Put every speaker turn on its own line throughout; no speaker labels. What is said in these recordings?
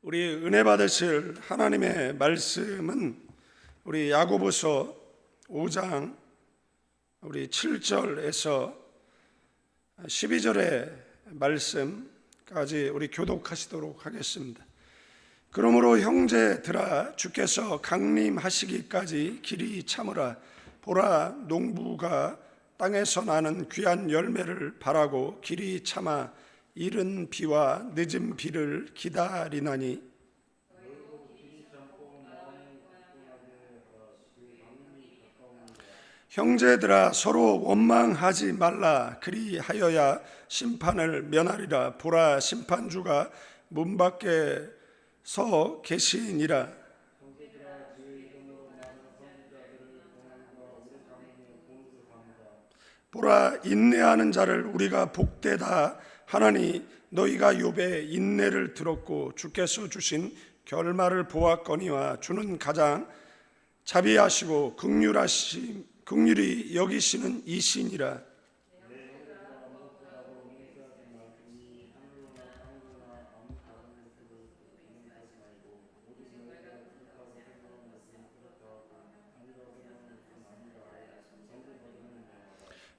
우리 은혜 받으실 하나님의 말씀은 우리 야고보서 5장 우리 7절에서 12절의 말씀까지 우리 교독하시도록 하겠습니다. 그러므로 형제들아, 주께서 강림하시기까지 길이 참으라. 보라, 농부가 땅에서 나는 귀한 열매를 바라고 길이 참아 이른 비와 늦은 비를 기다리나니, 형제들아, 서로 원망하지 말라. 그리하여야 심판을 면하리라. 보라, 심판주가 문 밖에 서 계시니라. 보라, 인내하는 자를 우리가 복되다 하나니, 너희가 욥의 인내를 들었고 주께서 주신 결말을 보았거니와 주는 가장 자비하시고 긍휼히 여기시는 이시니라.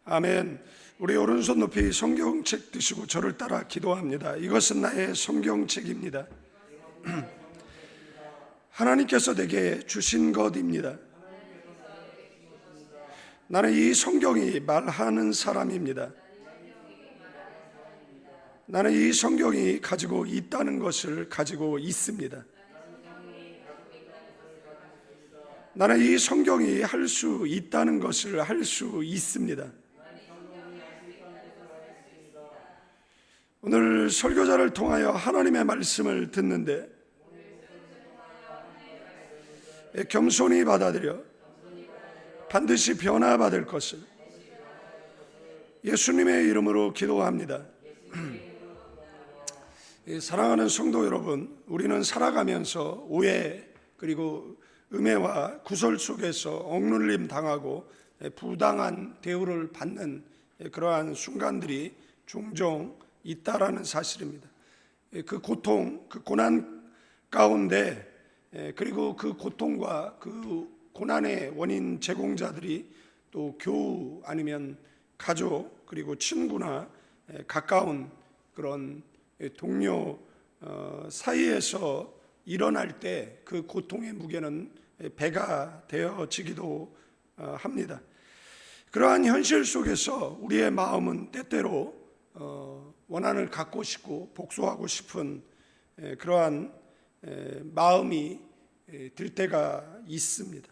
아멘. 우리 오른손 높이 성경책 드시고 저를 따라 기도합니다. 이것은 나의 성경책입니다. 하나님께서 내게 주신 것입니다. 나는 이 성경이 말하는 사람입니다. 나는 이 성경이 가지고 있다는 것을 가지고 있습니다. 나는 이 성경이 할 수 있다는 것을 할 수 있습니다. 오늘 설교자를 통하여 하나님의 말씀을 듣는데 겸손히 받아들여 반드시 변화받을 것을 예수님의 이름으로 기도합니다. 사랑하는 성도 여러분, 우리는 살아가면서 오해 그리고 음해와 구설 속에서 억눌림 당하고 부당한 대우를 받는 그러한 순간들이 종종 있다라는 사실입니다. 그 고통, 그 고난 가운데 그리고 그 고통과 그 고난의 원인 제공자들이 또 교우 아니면 가족 그리고 친구나 가까운 그런 동료 사이에서 일어날 때 그 고통의 무게는 배가 되어지기도 합니다. 그러한 현실 속에서 우리의 마음은 때때로 원한을 갖고 싶고 복수하고 싶은 그러한 마음이 들 때가 있습니다.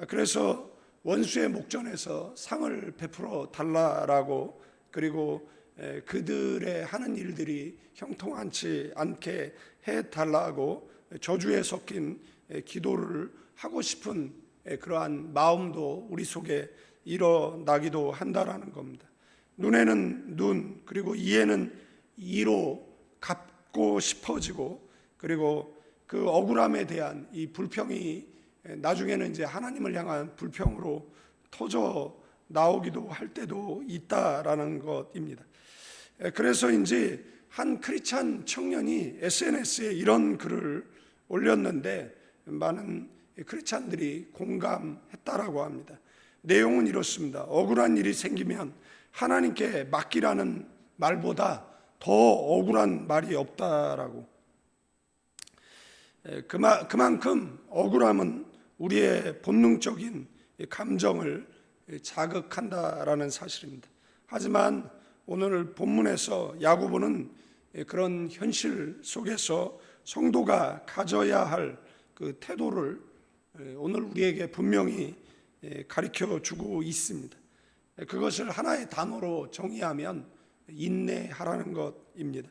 그래서 원수의 목전에서 상을 베풀어 달라라고, 그리고 그들의 하는 일들이 형통하지 않게 해달라고 저주에 섞인 기도를 하고 싶은 그러한 마음도 우리 속에 일어나기도 한다라는 겁니다. 눈에는 눈, 그리고 이에는 이로 갚고 싶어지고, 그리고 그 억울함에 대한 이 불평이 나중에는 이제 하나님을 향한 불평으로 터져 나오기도 할 때도 있다라는 것입니다. 그래서인지 한 크리스찬 청년이 SNS에 이런 글을 올렸는데 많은 크리스찬들이 공감했다라고 합니다. 내용은 이렇습니다. 억울한 일이 생기면 하나님께 맡기라는 말보다 더 억울한 말이 없다라고. 그만큼 억울함은 우리의 본능적인 감정을 자극한다라는 사실입니다. 하지만 오늘 본문에서 야고보는 그런 현실 속에서 성도가 가져야 할 그 태도를 오늘 우리에게 분명히 가르쳐 주고 있습니다. 그것을 하나의 단어로 정의하면 인내하라는 것입니다.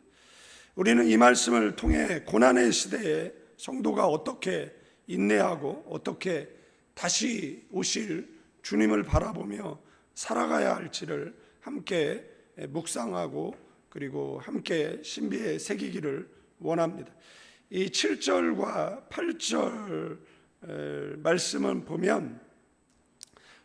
우리는 이 말씀을 통해 고난의 시대에 성도가 어떻게 인내하고 어떻게 다시 오실 주님을 바라보며 살아가야 할지를 함께 묵상하고 그리고 함께 신비에 새기기를 원합니다. 이 7절과 8절 말씀을 보면,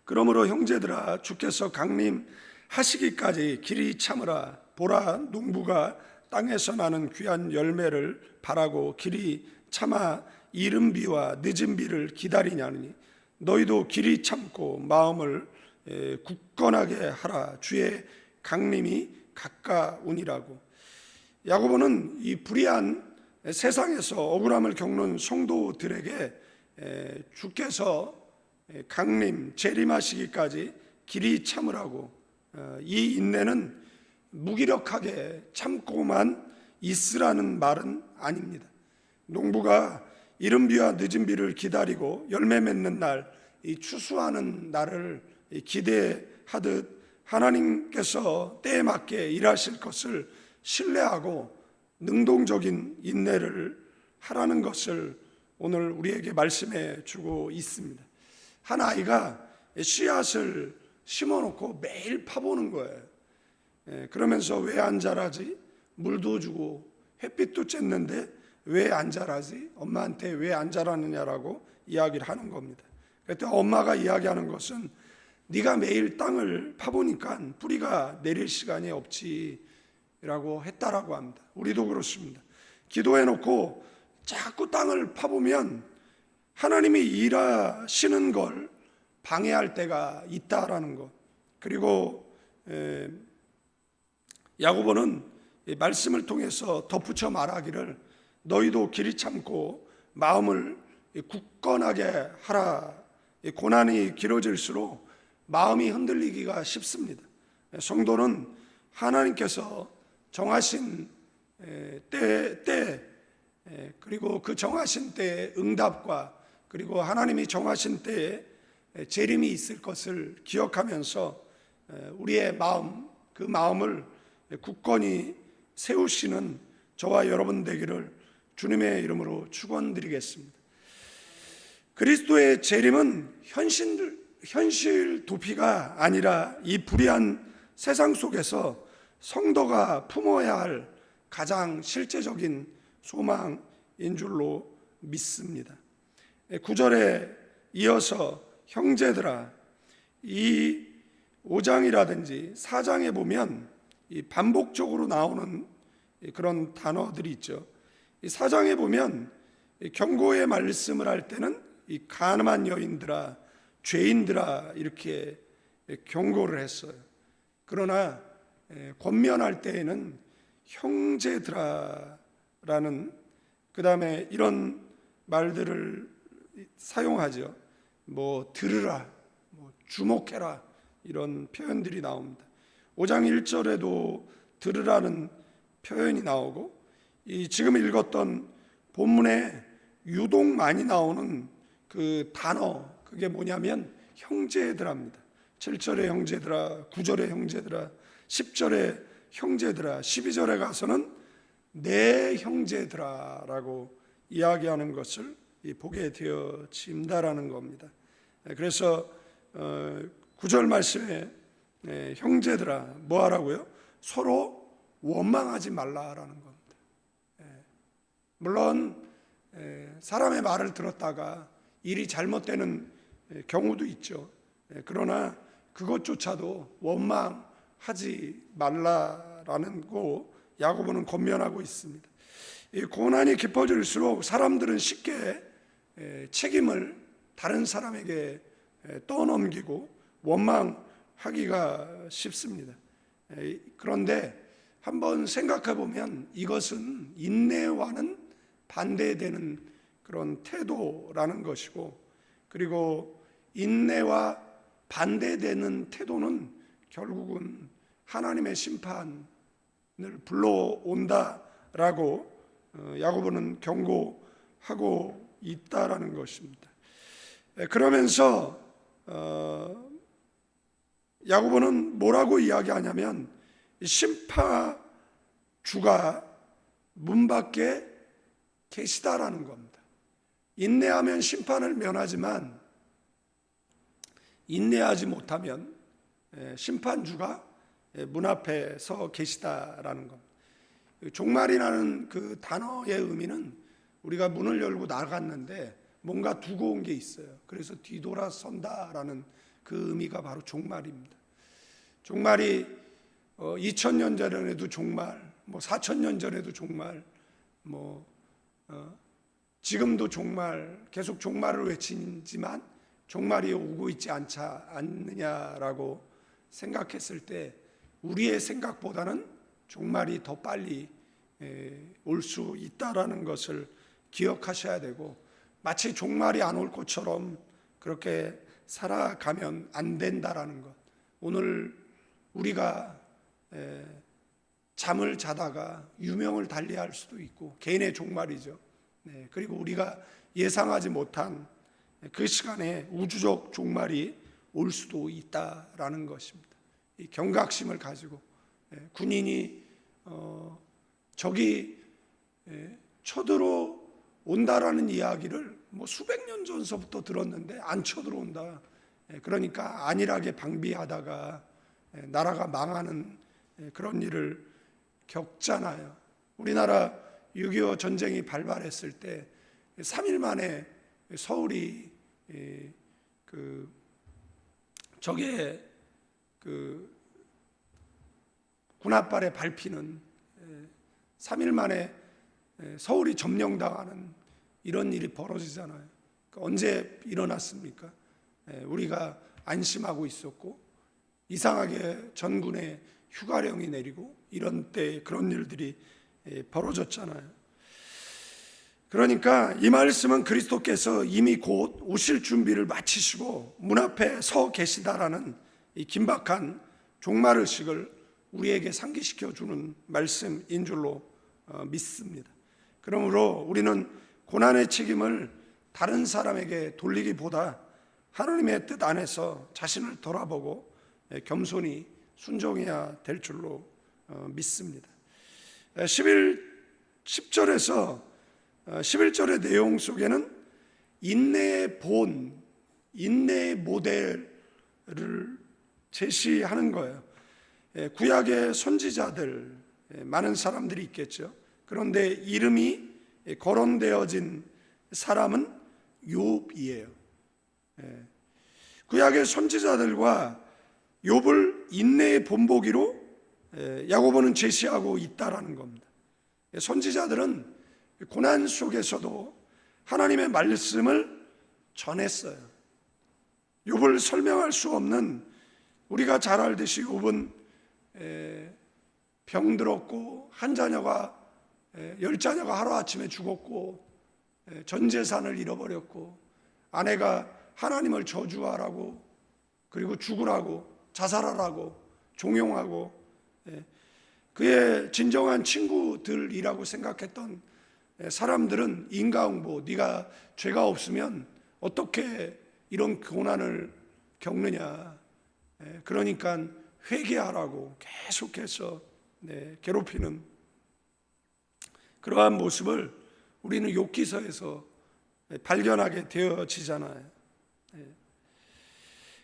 그러므로 형제들아, 주께서 강림하시기까지 길이 참으라. 보라, 농부가 땅에서 나는 귀한 열매를 바라고 길이 참아 이른 비와 늦은 비를 기다리냐니 너희도 길이 참고 마음을 굳건하게 하라. 주의 강림이 가까우니라고. 야고보는 이 불의한 세상에서 억울함을 겪는 성도들에게 주께서 강림, 재림하시기까지 길이 참으라고, 이 인내는 무기력하게 참고만 있으라는 말은 아닙니다. 농부가 이른 비와 늦은 비를 기다리고 열매 맺는 날, 이 추수하는 날을 기대하듯 하나님께서 때에 맞게 일하실 것을 신뢰하고 능동적인 인내를 하라는 것을 오늘 우리에게 말씀해 주고 있습니다. 한 아이가 씨앗을 심어놓고 매일 파보는 거예요. 그러면서 왜 안 자라지? 물도 주고 햇빛도 쬐는데 왜 안 자라지? 엄마한테 왜 안 자라느냐라고 이야기를 하는 겁니다. 그때 엄마가 이야기하는 것은 네가 매일 땅을 파보니까 뿌리가 내릴 시간이 없지 라고 했다라고 합니다. 우리도 그렇습니다. 기도해놓고 자꾸 땅을 파보면 하나님이 일하시는 걸 방해할 때가 있다라는 것. 그리고 야고보는 말씀을 통해서 덧붙여 말하기를 너희도 길이 참고 마음을 굳건하게 하라. 고난이 길어질수록 마음이 흔들리기가 쉽습니다. 성도는 하나님께서 정하신 때 그리고 그 정하신 때의 응답과 그리고 하나님이 정하신 때에 재림이 있을 것을 기억하면서 우리의 마음, 그 마음을 굳건히 세우시는 저와 여러분 되기를 주님의 이름으로 축원드리겠습니다. 그리스도의 재림은 현실 도피가 아니라 이 불의한 세상 속에서 성도가 품어야 할 가장 실제적인 소망인 줄로 믿습니다. 9절에 이어서 형제들아, 이 5장이라든지 4장에 보면 이 반복적으로 나오는 그런 단어들이 있죠. 이 4장에 보면 경고의 말씀을 할 때는 이 가늠한 여인들아, 죄인들아 이렇게 경고를 했어요. 그러나 권면할 때에는 형제들아라는, 그 다음에 이런 말들을 사용하죠. 뭐 들으라, 뭐 주목해라, 이런 표현들이 나옵니다. 5장 1절에도 들으라는 표현이 나오고, 이 지금 읽었던 본문에 유독 많이 나오는 그 단어, 그게 뭐냐면 형제들아입니다. 7절에 형제들아, 9절에 형제들아, 10절에 형제들아, 12절에 가서는 내 형제들아라고 이야기하는 것을 보게 되어진다라는 겁니다. 그래서 9절 말씀에 형제들아 뭐 하라고요? 서로 원망하지 말라라는 겁니다. 물론 사람의 말을 들었다가 일이 잘못되는 경우도 있죠. 그러나 그것조차도 원망하지 말라라는 거 야고보는 권면하고 있습니다. 이 고난이 깊어질수록 사람들은 쉽게 책임을 다른 사람에게 떠넘기고 원망하기가 쉽습니다. 그런데 한번 생각해 보면 이것은 인내와는 반대되는 그런 태도라는 것이고, 그리고 인내와 반대되는 태도는 결국은 하나님의 심판을 불러온다라고 야고보는 경고하고 있다라는 것입니다. 그러면서 야고보는 뭐라고 이야기하냐면 심판주가 문 밖에 계시다라는 겁니다. 인내하면 심판을 면하지만 인내하지 못하면 심판주가 문 앞에 서 계시다라는 겁니다. 종말이라는 그 단어의 의미는 우리가 문을 열고 나갔는데 뭔가 두고 온 게 있어요. 그래서 뒤돌아선다라는 그 의미가 바로 종말입니다. 종말이 2000년 전에도 종말, 뭐 4,000년 전에도 종말, 지금도 종말, 계속 종말을 외치지만 종말이 오고 있지 않느냐라고 생각했을 때 우리의 생각보다는 종말이 더 빨리 올 수 있다라는 것을 기억하셔야 되고, 마치 종말이 안 올 것처럼 그렇게 살아가면 안 된다라는 것. 오늘 우리가 잠을 자다가 유명을 달리할 수도 있고, 개인의 종말이죠. 그리고 우리가 예상하지 못한 그 시간에 우주적 종말이 올 수도 있다라는 것입니다. 이 경각심을 가지고 군인이 적이 쳐들어 온다라는 이야기를 수백 년 전서부터 들었는데 안 쳐들어온다. 그러니까 안일하게 방비하다가 나라가 망하는 그런 일을 겪잖아요. 우리나라 6.25 전쟁이 발발했을 때 3일 만에 서울이 적의 군홧발에 밟히는, 3일 만에 서울이 점령당하는 이런 일이 벌어지잖아요. 언제 일어났습니까? 우리가 안심하고 있었고 이상하게 전군에 휴가령이 내리고 이런 때 그런 일들이 벌어졌잖아요. 그러니까 이 말씀은 그리스도께서 이미 곧 오실 준비를 마치시고 문 앞에 서 계시다라는 이 긴박한 종말의식을 우리에게 상기시켜 주는 말씀인 줄로 믿습니다. 그러므로 우리는 고난의 책임을 다른 사람에게 돌리기보다 하나님의 뜻 안에서 자신을 돌아보고 겸손히 순종해야 될 줄로 믿습니다. 10절에서 11절의 내용 속에는 인내의 본, 인내의 모델을 제시하는 거예요. 구약의 선지자들 많은 사람들이 있겠죠. 그런데 이름이 거론되어진 사람은 욥이에요. 구약의 선지자들과 욥을 인내의 본보기로 야고보는 제시하고 있다라는 겁니다. 선지자들은 고난 속에서도 하나님의 말씀을 전했어요. 욥을 설명할 수 없는, 우리가 잘 알듯이 욥은 병들었고 한 자녀가 10자녀가 하루아침에 죽었고 전 재산을 잃어버렸고 아내가 하나님을 저주하라고 그리고 죽으라고 자살하라고 종용하고 그의 진정한 친구들이라고 생각했던 사람들은 인과응보, 네가 죄가 없으면 어떻게 이런 고난을 겪느냐, 그러니까 회개하라고 계속해서 괴롭히는 그러한 모습을 우리는 욥기서에서 발견하게 되어지잖아요.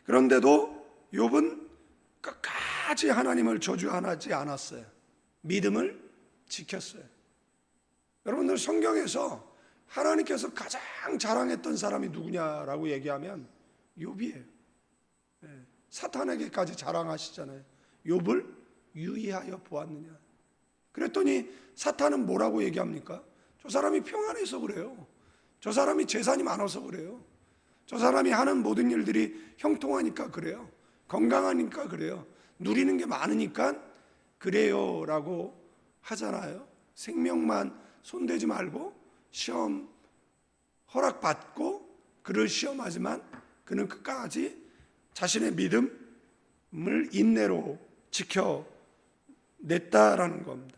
그런데도 욥은 끝까지 하나님을 저주하지 않았어요. 믿음을 지켰어요. 여러분들 성경에서 하나님께서 가장 자랑했던 사람이 누구냐라고 얘기하면 욥이에요. 사탄에게까지 자랑하시잖아요. 욥을 유의하여 보았느냐. 그랬더니 사탄은 뭐라고 얘기합니까? 저 사람이 평안해서 그래요. 저 사람이 재산이 많아서 그래요. 저 사람이 하는 모든 일들이 형통하니까 그래요. 건강하니까 그래요. 누리는 게 많으니까 그래요 라고 하잖아요. 생명만 손대지 말고 시험 허락받고 그를 시험하지만 그는 끝까지 자신의 믿음을 인내로 지켜냈다라는 겁니다.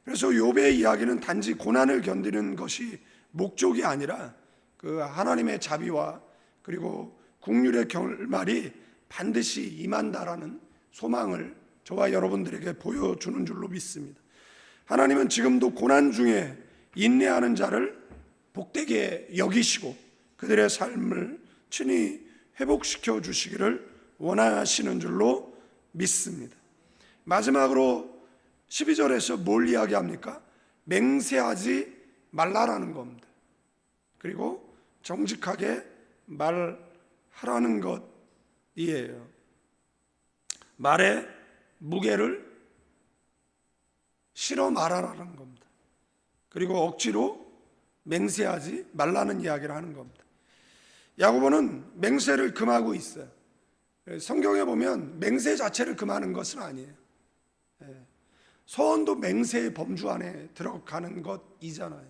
그래서 욥의 이야기는 단지 고난을 견디는 것이 목적이 아니라 그 하나님의 자비와 그리고 긍휼의 결말이 반드시 임한다라는 소망을 저와 여러분들에게 보여주는 줄로 믿습니다. 하나님은 지금도 고난 중에 인내하는 자를 복되게 여기시고 그들의 삶을 친히 회복시켜 주시기를 원하시는 줄로 믿습니다. 마지막으로 12절에서 뭘 이야기합니까? 맹세하지 말라라는 겁니다. 그리고 정직하게 말하라는 것이에요. 말의 무게를 싫어 말하라는 겁니다. 그리고 억지로 맹세하지 말라는 이야기를 하는 겁니다. 야고보는 맹세를 금하고 있어요. 성경에 보면 맹세 자체를 금하는 것은 아니에요. 소원도 맹세의 범주 안에 들어가는 것이잖아요.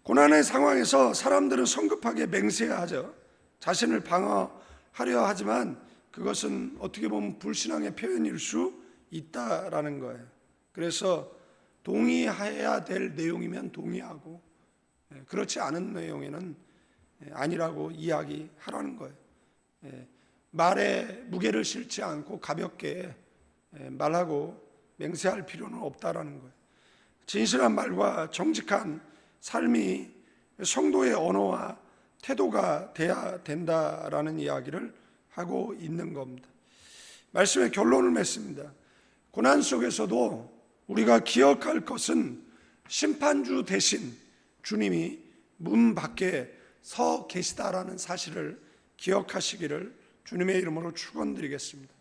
고난의 상황에서 사람들은 성급하게 맹세하죠. 자신을 방어하려 하지만 그것은 어떻게 보면 불신앙의 표현일 수 있다라는 거예요. 그래서 동의해야 될 내용이면 동의하고 그렇지 않은 내용에는 아니라고 이야기하라는 거예요. 말에 무게를 실지 않고 가볍게 말하고 맹세할 필요는 없다라는 거예요. 진실한 말과 정직한 삶이 성도의 언어와 태도가 돼야 된다라는 이야기를 하고 있는 겁니다. 말씀의 결론을 맺습니다. 고난 속에서도 우리가 기억할 것은 심판주 대신 주님이 문 밖에 서 계시다라는 사실을 기억하시기를 주님의 이름으로 축원드리겠습니다.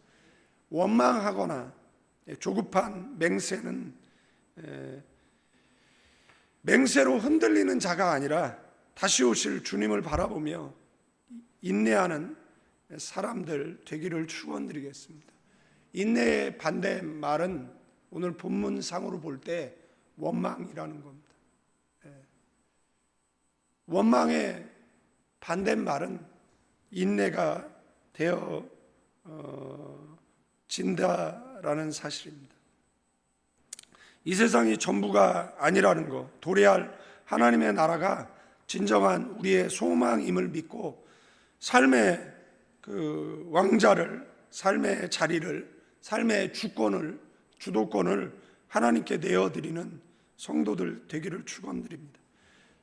원망하거나 조급한 맹세는 맹세로 흔들리는 자가 아니라 다시 오실 주님을 바라보며 인내하는 사람들 되기를 축원드리겠습니다. 인내의 반대말은 오늘 본문상으로 볼 때 원망이라는 겁니다. 원망의 반대말은 인내가 되어 진다라는 사실입니다. 이 세상이 전부가 아니라는 것, 도래할 하나님의 나라가 진정한 우리의 소망임을 믿고 삶의 그 왕자를, 삶의 자리를, 삶의 주도권을 하나님께 내어드리는 성도들 되기를 축원드립니다.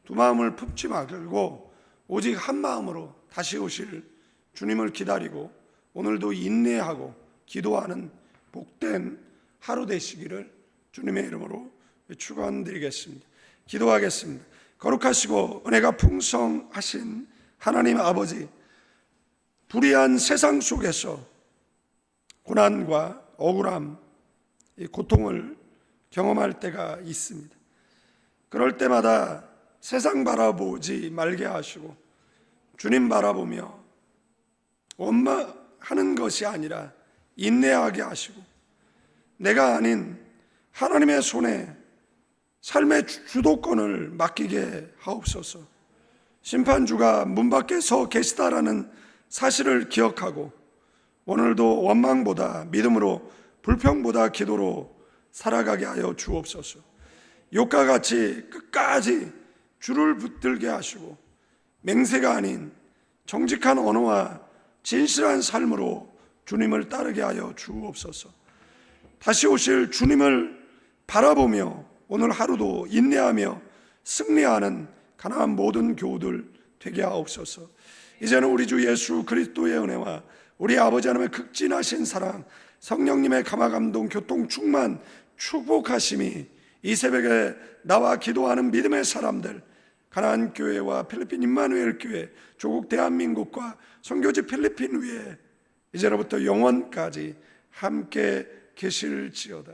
두 마음을 품지 말고 오직 한 마음으로 다시 오실 주님을 기다리고 오늘도 인내하고 기도하는 복된 하루 되시기를 주님의 이름으로 축원드리겠습니다. 기도하겠습니다. 거룩하시고 은혜가 풍성하신 하나님 아버지, 불의한 세상 속에서 고난과 억울함, 고통을 경험할 때가 있습니다. 그럴 때마다 세상 바라보지 말게 하시고 주님 바라보며 원망하는 것이 아니라 인내하게 하시고 내가 아닌 하나님의 손에 삶의 주도권을 맡기게 하옵소서. 심판주가 문 밖에 서 계시다라는 사실을 기억하고 오늘도 원망보다 믿음으로, 불평보다 기도로 살아가게 하여 주옵소서. 욕과 같이 끝까지 줄을 붙들게 하시고 맹세가 아닌 정직한 언어와 진실한 삶으로 주님을 따르게 하여 주옵소서. 다시 오실 주님을 바라보며 오늘 하루도 인내하며 승리하는 가나안 모든 교우들 되게 하옵소서. 이제는 우리 주 예수 그리스도의 은혜와 우리 아버지 하나님의 극진하신 사랑, 성령님의 감화감동, 교통 충만, 축복하심이 이 새벽에 나와 기도하는 믿음의 사람들, 가나안 교회와 필리핀 임마누엘 교회, 조국 대한민국과 선교지 필리핀 위에 이제로부터 영원까지 함께 계실지어다.